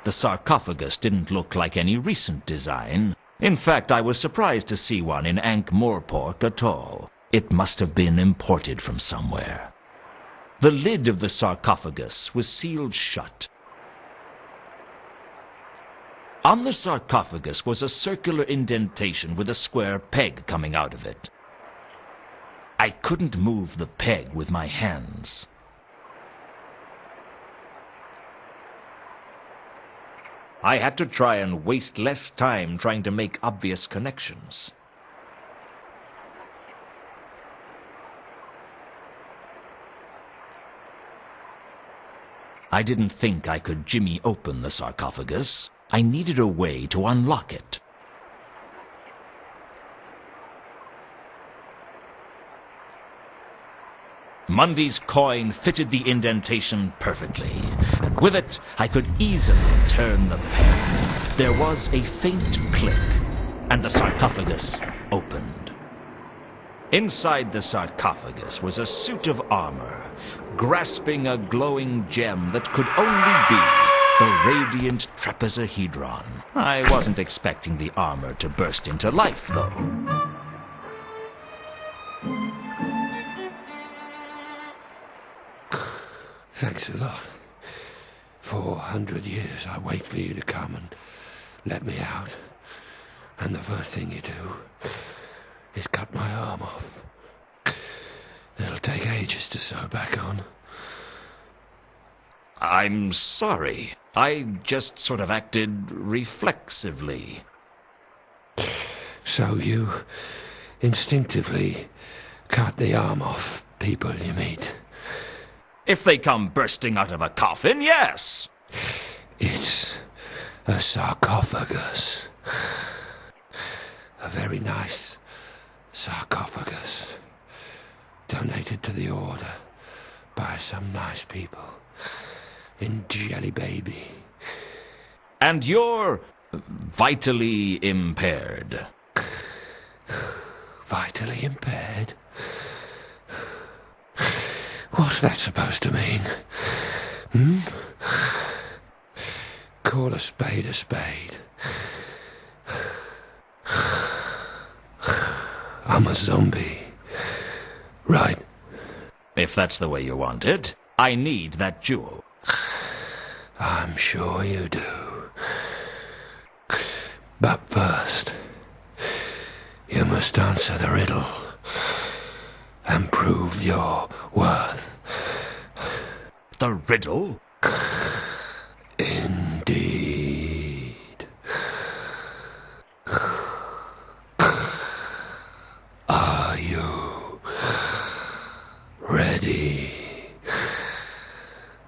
The sarcophagus didn't look like any recent design. In fact, I was surprised to see one in Ankh-Morpork at all. It must have been imported from somewhere. The lid of the sarcophagus was sealed shut. On the sarcophagus was a circular indentation with a square peg coming out of it. I couldn't move the peg with my hands. I had to try and waste less time trying to make obvious connections. I didn't think I could jimmy open the sarcophagus. I needed a way to unlock it. Mundy's coin fitted the indentation perfectly, and with it I could easily turn the peg. There was a faint click, and the sarcophagus opened. Inside the sarcophagus was a suit of armor, grasping a glowing gem that could only be the radiant Trapezohedron. I wasn't expecting the armor to burst into life, though. Thanks a lot. 400 years I wait for you to come and let me out. And the first thing you do is cut my arm off. It'll take ages to sew back on. I'm sorry. I just sort of acted reflexively. So you instinctively cut the arm off people you meet? If they come bursting out of a coffin, yes. It's a sarcophagus. A very nice sarcophagus. Donated to the Order by some nice people in Jelly Baby. And you're vitally impaired. Vitally impaired? What's that supposed to mean? Call a spade a spade. I'm a zombie. Right. If that's the way you want it, I need that jewel. I'm sure you do. But first, you must answer the riddle and prove your worth. The riddle? Indeed. Are you ready,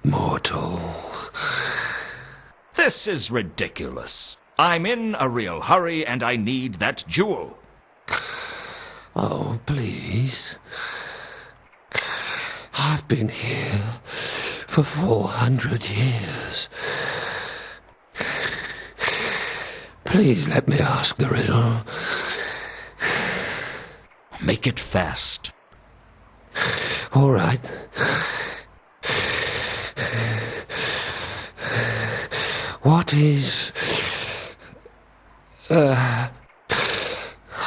mortal? This is ridiculous. I'm in a real hurry and I need that jewel. Oh, please. I've been here for 400 years. Please let me ask the riddle. Make it fast. All right. What is...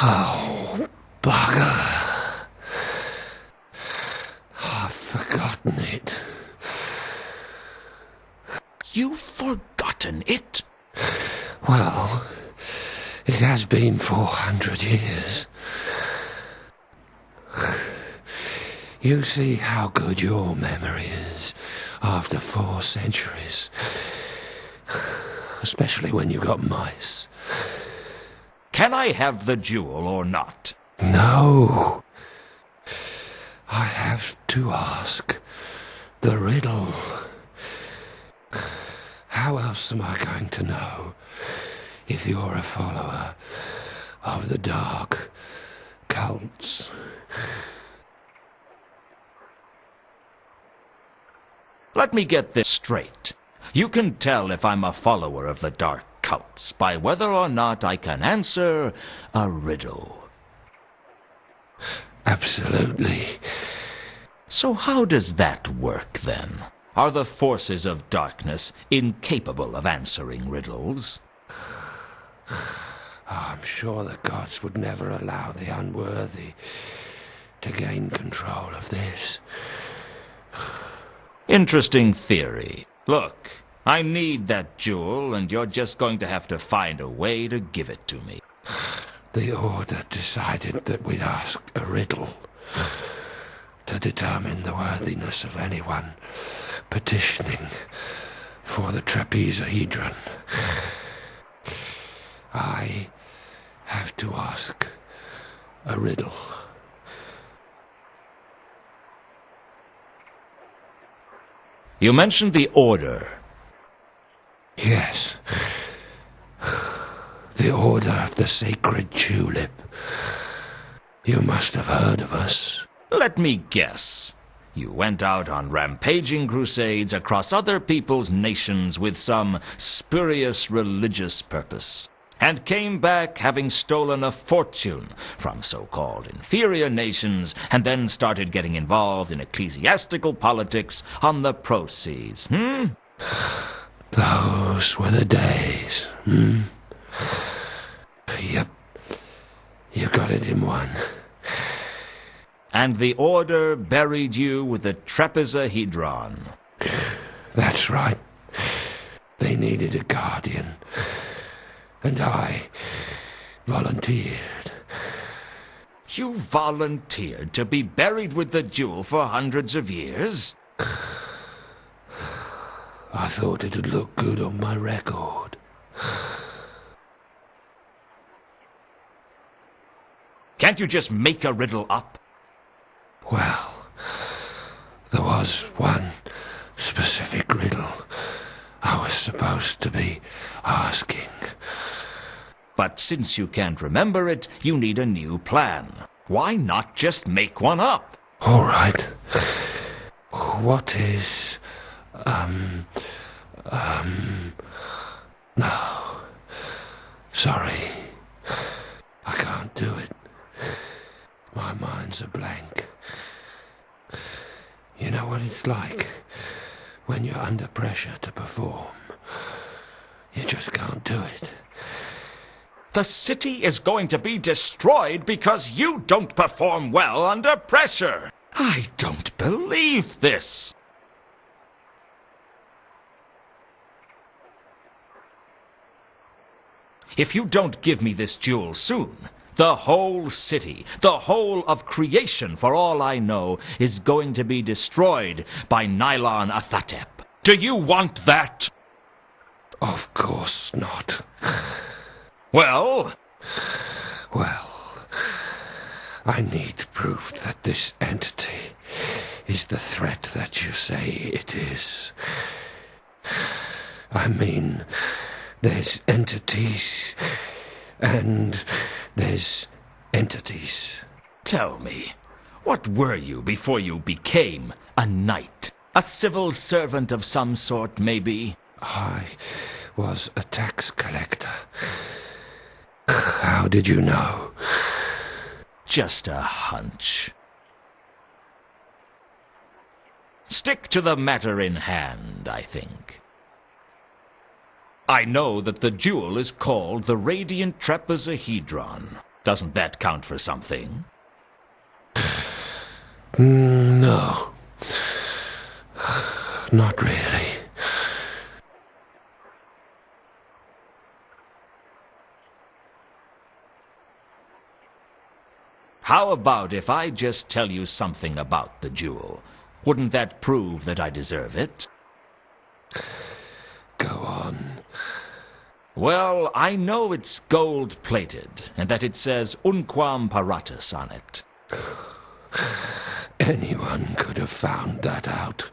Oh, bugger. I've forgotten it. You've forgotten it? Well, it has been 400 years. You see how good your memory is after 4 centuries. Especially when you've got mice. Can I have the jewel or not? No. I have to ask the riddle. How else am I going to know if you're a follower of the dark cults? Let me get this straight. You can tell if I'm a follower of the dark cults by whether or not I can answer a riddle. Absolutely. So how does that work, then? Are the forces of darkness incapable of answering riddles? I'm sure the gods would never allow the unworthy to gain control of this. Interesting theory. Look, I need that jewel, and you're just going to have to find a way to give it to me. The Order decided that we'd ask a riddle to determine the worthiness of anyone petitioning for the Trapezohedron. I have to ask a riddle. You mentioned the Order. Yes. The Order of the Sacred Tulip. You must have heard of us. Let me guess. You went out on rampaging crusades across other people's nations with some spurious religious purpose, and came back having stolen a fortune from so-called inferior nations, and then started getting involved in ecclesiastical politics on the proceeds, Those were the days, Yep. You got it in one. And the Order buried you with the Trapezohedron. That's right. They needed a guardian. And I volunteered. You volunteered to be buried with the jewel for hundreds of years? I thought it'd look good on my record. Can't you just make a riddle up? Well, there was one specific riddle I was supposed to be asking. But since you can't remember it, you need a new plan. Why not just make one up? All right. What is... No. Sorry. I can't do it. My mind's a blank. You know what it's like when you're under pressure to perform. You just can't do it. The city is going to be destroyed because you don't perform well under pressure. I don't believe this. If you don't give me this jewel soon, the whole city, the whole of creation, for all I know, is going to be destroyed by Nylon Athatep. Do you want that? Of course not. Well? Well, I need proof that this entity is the threat that you say it is. I mean, there's entities and there's entities. Tell me, what were you before you became a knight? A civil servant of some sort, maybe? I was a tax collector. How did you know? Just a hunch. Stick to the matter in hand, I think. I know that the jewel is called the Radiant Trapezohedron. Doesn't that count for something? No. Not really. How about if I just tell you something about the jewel? Wouldn't that prove that I deserve it? Go on. Well, I know it's gold-plated, and that it says Unquam Paratus on it. Anyone could have found that out